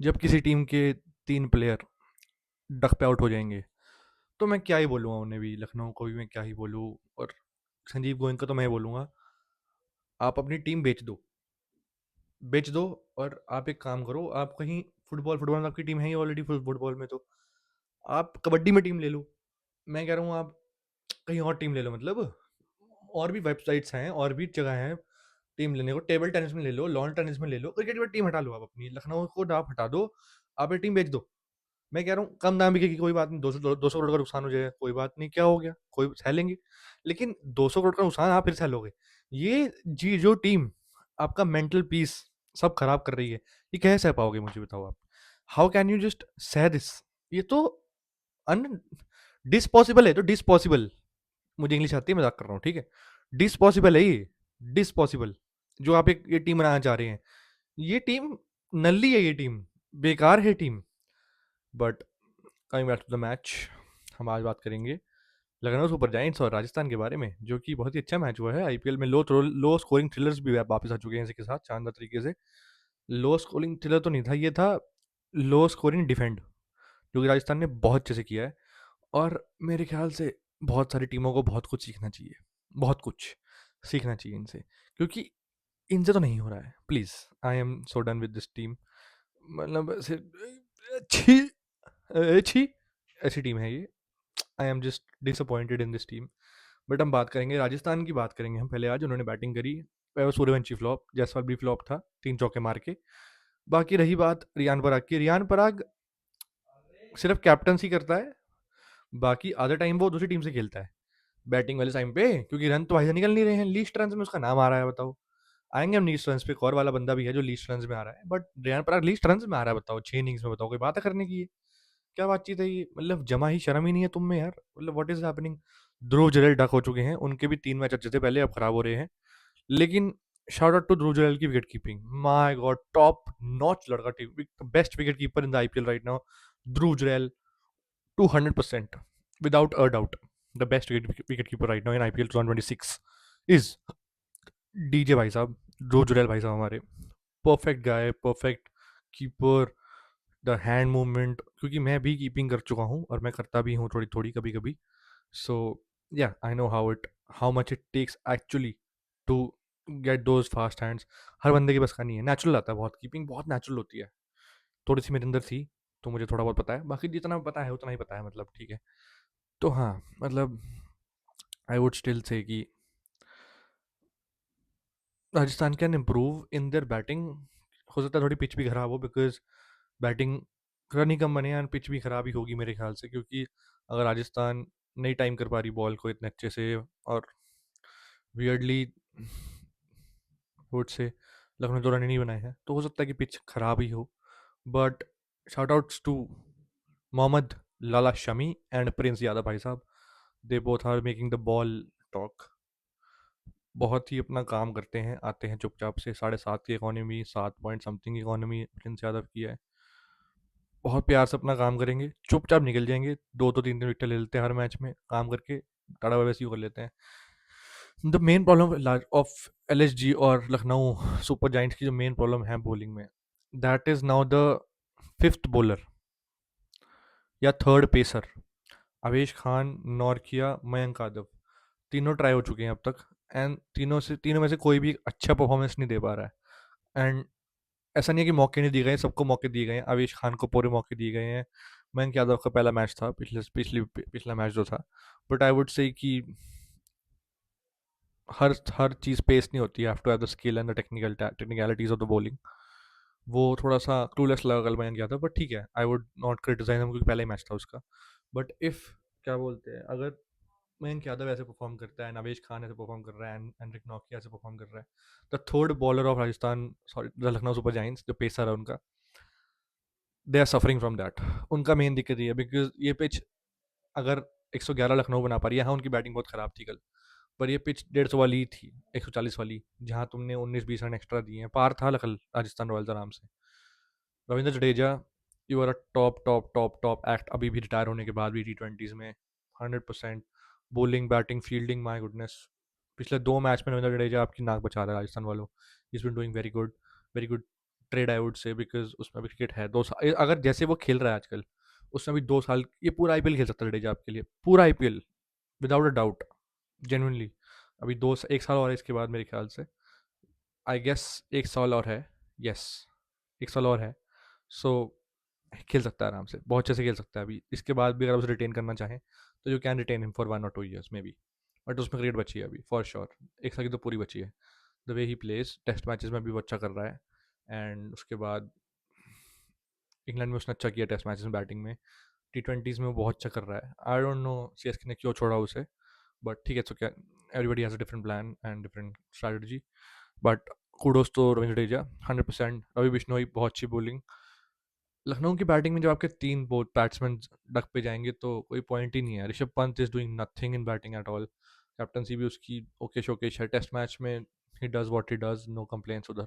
जब किसी टीम के 3 प्लेयर डक पे आउट हो जाएँगे, तो मैं क्या ही बोलूँगा उन्हें भी, लखनऊ को भी मैं क्या ही बोलूँ। और संजीव गोयनका तो मैं ये बोलूँगा, आप अपनी टीम बेच दो। और आप एक काम करो, आप कहीं फुटबॉल में आपकी टीम है ही ऑलरेडी, फुटबॉल में तो आप कबड्डी में टीम ले लो। मैं कह रहा हूँ आप कहीं और टीम ले लो, मतलब और भी वेबसाइट्स हैं और भी जगह हैं टीम लेने को। टेबल टेनिस में ले लो, लॉन टेनिस में ले लो, क्रिकेट में टीम हटा लो, आप अपनी लखनऊ को आप हटा दो, आप ये टीम बेच दो। मैं कह रहा हूँ कम दाम बिकेगी, कोई बात नहीं, 200 करोड़ का नुकसान हो जाएगा, कोई बात नहीं, क्या हो गया, कोई सह लेंगे। लेकिन 200 करोड़ का नुकसान आप फिर सह लोगे? ये जी जो टीम आपका मेंटल पीस सब खराब कर रही है, ये कैसे सह पाओगे, मुझे बताओ आप। हाउ कैन यू जस्ट सह दिस? ये तो अन डिसपॉसिबल है, तो डिसपॉसिबल, मुझे इंग्लिश आती है, मजाक कर रहा हूँ, ठीक है। डिसपॉसिबल है ये, डिसपॉसिबल। जो आप एक ये टीम बनाना चाह रहे हैं, ये टीम नल्ली है, ये टीम बेकार है team. But coming back to the match, हम आज बात करेंगे लखनऊ सुपर जायंट्स और राजस्थान के बारे में, जो कि बहुत ही अच्छा मैच हुआ है। आईपीएल में लो स्कोरिंग थ्रिलर्स भी वापस आ चुके हैं इसके साथ शानदार तरीके से। लो स्कोरिंग थ्रिलर तो नहीं था, ये था लो स्कोरिंग डिफेंड, जो कि राजस्थान ने बहुत अच्छे से किया है। और मेरे ख्याल से बहुत सारी टीमों को बहुत कुछ सीखना चाहिए, बहुत कुछ सीखना चाहिए इनसे, क्योंकि इनसे तो नहीं हो रहा है। Please, I am so done with this team. मतलब अच्छी अच्छी ऐसी टीम है ये। I am just disappointed in this team. But हम बात करेंगे राजस्थान की, बात करेंगे हम पहले। आज उन्होंने बैटिंग करी, वैभव सूर्यवंशी फ्लॉप, जायसवाल भी फ्लॉप था 3 चौके मार के। बाकी रही बात रियान पराग की, रियान पराग सिर्फ कैप्टनसी करता है, बाकी आधा टाइम वो दूसरी टीम से खेलता है बैटिंग वाले टाइम पे, क्योंकि रन तो भाई से निकल नहीं रहे हैं। लीस्ट रन में उसका नाम आ रहा है, बताओ। आएंगे हम लीस्ट रन पे, एक और वाला बंदा भी है जो लीस्ट रन में आ रहा है, but Riyan Parag least run में आ रहा है, बताओ 6 इनिंग्स में, बताओ कोई बात है करने की? क्या बातचीत है ये? मतलब जमा ही शर्म ही नहीं है तुम में यार, मतलब what is happening. Dhruv Jurel duck हो चुके हैं, उनके भी 3 मैच अच्छे थे पहले, अब खराब हो रहे हैं। लेकिन shout out to Dhruv Jurel की wicket keeping, my god, top notch लड़का, best wicket keeper in the IPL right now. Dhruv Jurel 200% without a doubt the best wicket keeper right now in IPL 2026 is DJ भाई साहब, ध्रुव जुरैल भाई साहब हमारे। Perfect guy, perfect keeper, the hand movement, क्योंकि मैं भी keeping कर चुका हूँ और मैं करता भी हूँ थोड़ी थोड़ी कभी कभी। So yeah I know how much it takes actually to get those fast hands. हर बंदे के बस का नहीं है, नेचुरल आता है बहुत, कीपिंग बहुत नेचुरल होती है। थोड़ी सी मेरे अंदर थी, तो मुझे थोड़ा बहुत पता है, बाकी जितना पता है उतना ही पता है, मतलब ठीक है। तो हाँ, मतलब आई वुड स्टिल से कि Rajasthan can improve in their batting. हो सकता है थोड़ी पिच भी खराब हो, बिकॉज बैटिंग रन ही कम बने हैं, पिच भी खराब ही होगी मेरे ख्याल से, क्योंकि अगर राजस्थान नहीं टाइम कर पा रही बॉल को इतने अच्छे से, और वियर्डली वुड से लखनऊ तो रन ही नहीं बनाए हैं, तो हो सकता है कि पिच खराब ही हो। But shout outs to Mohammed Lala Shami and Prince Yadav भाई साहब, they both are making the ball talk. बहुत ही अपना काम करते हैं, आते हैं चुपचाप से, 7.5 की इकोनॉमी, 7 पॉइंट समथिंग की इकोनॉमी प्रिंस यादव की है। बहुत प्यार से अपना काम करेंगे, चुपचाप निकल जाएंगे, 2-2 3-3 विकेट ले लेते हैं हर मैच में, काम करके टाटा बाय कर लेते हैं। The main problem of LSG और लखनऊ सुपर जाइंट्स की, जो मेन प्रॉब्लम है बॉलिंग में, that is now the fifth bowler या थर्ड पेसर। आवेश खान, नॉर्किया, मयंक यादव, तीनों ट्राई हो चुके हैं अब तक, एंड तीनों में से कोई भी अच्छा परफॉर्मेंस नहीं दे पा रहा है। एंड ऐसा नहीं है कि मौके नहीं दिए गए, सबको मौके दिए गए हैं, आवेश खान को पूरे मौके दिए गए हैं। मयंक यादव का पहला मैच था, पिछला मैच जो था। बट आई वुड से कि हर हर चीज़ पेस नहीं होती है, have to have the skill and the technicalities of the bowling. वो थोड़ा सा क्लूलेस लगा कल मयंक यादव, बट ठीक है, आई वुड नॉट क्रिटिसाइज हम, क्योंकि पहला ही मैच था उसका। बट इफ़, क्या बोलते हैं, अगर मयंक यादव ऐसे परफॉर्म करता है, नवेश खान ऐसे परफॉर्म कर रहा है, एंड्रिक नॉकिया ऐसे परफॉर्म कर रहा है, the third bowler of Rajasthan, sorry the Lucknow Super Giants, जो पेसर है उनका, they are suffering from that. उनका मेन दिक्कत ये है, बिकॉज ये पिच अगर 111 लखनऊ बना पा रही है, हाँ उनकी बैटिंग बहुत खराब थी कल, पर ये पिच 150 वाली थी, 140 वाली, जहाँ तुमने 19-20 रन एक्स्ट्रा दिए हैं, पार था कल राजस्थान रॉयल्स आराम से। Ravindra Jadeja, you are a top top top top act, अभी भी रिटायर होने के बाद भी T20s में 100%। Bowling, batting, fielding, my goodness, पिछले 2 मैच में रविंद्र जडेजा आपकी नाक बचा रहा है राजस्थान वालों। Is been doing very good, very good. Trade I would say, because उसमें अभी क्रिकेट है 2 साल, अगर जैसे वो खेल रहा है आजकल उसमें अभी 2 साल ये पूरा आईपीएल खेल सकता है जडेजा आपके लिए, पूरा IPL without a doubt, genuinely. अभी 1 साल और है इसके बाद मेरे ख्याल से, आई गेस 1 साल और है, यस 1 साल और है। सो खेल सकता है आराम से, बहुत अच्छे से खेल सकता है अभी, इसके बाद भी अगर आप उसे रिटेन करना चाहें तो you can retain him for 1 और 2 ईयर्स मे बी। बट उसमें क्रिकेट बची है अभी फॉर श्योर, 1 साल की तो पूरी बची है। The way he plays test matches में भी वो अच्छा कर रहा है, एंड उसके बाद इंग्लैंड में उसने अच्छा किया टेस्ट मैचेस में बैटिंग में, T20s में वो बहुत अच्छा कर रहा है। आई डोंट नो सीएसके ने क्यों छोड़ा उसे, बट ठीक है, सो क्या, everybody has a different plan and different strategy. But kudos तो रविंद्र जडेजा 100%। रवि बिश्नोई बहुत अच्छी बॉलिंग। लखनऊ की बैटिंग में जब आपके 3 बैट्समैन डक पे जाएंगे तो कोई पॉइंट ही नहीं है। Rishabh Pant is doing nothing in batting at all. Captaincy भी उसकी ओके शोकेश है, टेस्ट मैच में ही does what he does, no complaints उधर।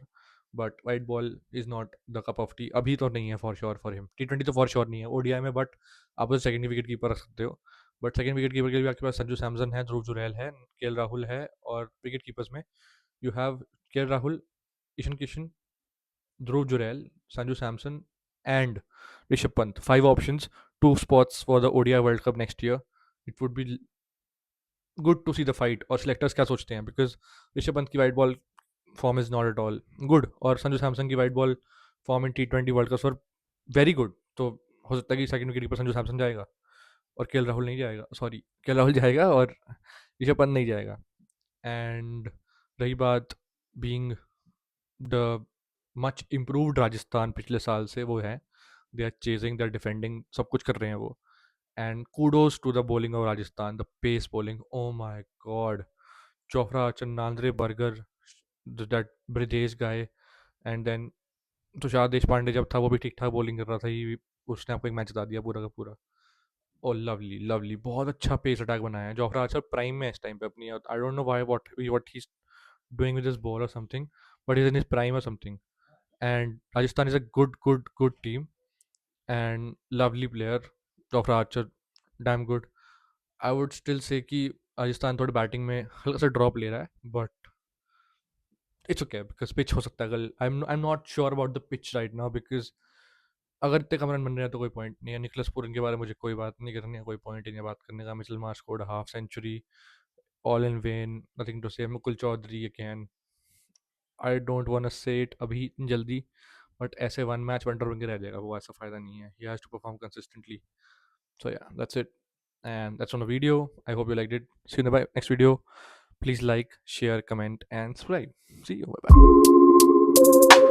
But white ball is not the cup of tea, अभी तो नहीं है for sure for him. T20 तो फॉर श्योर नहीं है, ओडीआई में बट आप उसे सेकंड विकेट कीपर रख सकते हो। बट सेकंड विकेट कीपर के लिए भी आपके पास संजू सैमसन है, ध्रुव जुरैल है, केएल राहुल है, और विकेट कीपर्स में you have KL Rahul, Ishan Kishan, Dhruv Jurel, Sanju Samson, and Rishabh Pant. 5 options, 2 spots for the ODI World Cup next year. It would be good to see the fight. और selectors क्या सोचते हैं, because Rishabh Pant की white ball form is not at all good, और संजू सैमसन की white ball form in T20 world cup for very good. तो हो सकता है कि सेकंड विकेट पर संजू सैमसन जाएगा और केएल राहुल नहीं जाएगा, सॉरी केएल राहुल जाएगा और ऋषभ पंत नहीं जाएगा। एंड रही बात being the much improved Rajasthan पिछले साल से, वो है they are chasing, they are defending, सब कुछ कर रहे हैं वो। And kudos to the bowling of Rajasthan, the pace bowling, oh my god. Chopra, Nandre, Burger, that Brijesh guy, and then Tushar Deshpande जब था वो भी ठीक ठाक बॉलिंग कर रहा था, उसने आपको एक मैच जिता दिया पूरा का पूरा। ओ लवली लवली, बहुत अच्छा पेस अटैक बनाया है। जोफ्रा आर्चर प्राइम में है इस टाइम पे अपनी, I don't know why what he is doing with his ball और something, but is in his prime और something. And Rajasthan is a good team and lovely player. Dr. Archer, damn good. I would still say कि राजस्थान थोड़ी batting में हल्का सा drop ले रहा है, but it's okay because pitch हो सकता है कल। I am not sure about the pitch right now, because अगर इतने कम रन बन रहे हैं तो कोई पॉइंट नहीं है। निकलस पूरन के बारे में मुझे कोई बात नहीं करनी है, कोई पॉइंट ही नहीं है बात करने का। Mitchell Marsh scored half century, all in vain, nothing to say. Mukul Chaudhary again, I don't want to say it अभी इतनी जल्दी, बट ऐसे वन मैच वंडर बन के रह जाएगा वो, ऐसा फायदा नहीं है। He has to perform consistently. So yeah, that's it. And that's on the video. I hope you liked it. See you in the next video. Please like, share, comment, and subscribe. See you. Bye bye.